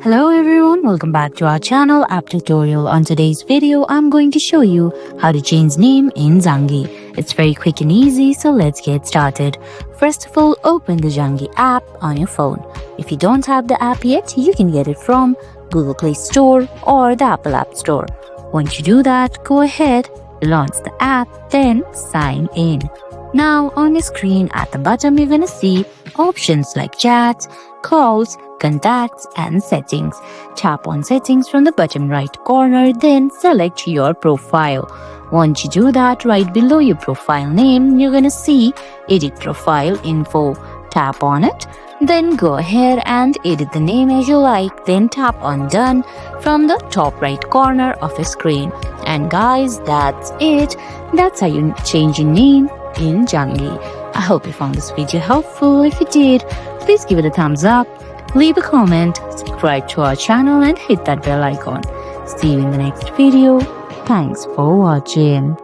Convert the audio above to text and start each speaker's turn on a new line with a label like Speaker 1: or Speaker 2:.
Speaker 1: Hello everyone, welcome back to our channel app tutorial. On today's video, I'm going to show you how to change name in Zangi. It's very quick and easy, so let's get started. First of all, open the Zangi app on your phone. If you don't have the app yet, you can get it from Google Play Store or the Apple App Store. Once you do that, go ahead, launch the app, then sign in. Now on your screen at the bottom, you're going to see options like chats, calls, contacts and settings. Tap on settings from the bottom right corner, then select your profile. Once you do that, right below your profile name, you're going to see edit profile info. Tap on it, then go ahead and edit the name as you like, then tap on done from the top right corner of your screen. And guys, that's it. That's how you change your name in Zangi. I hope you found this video helpful. If you did, please give it a thumbs up, leave a comment, subscribe to our channel and hit that bell icon. See you in the next video. Thanks for watching.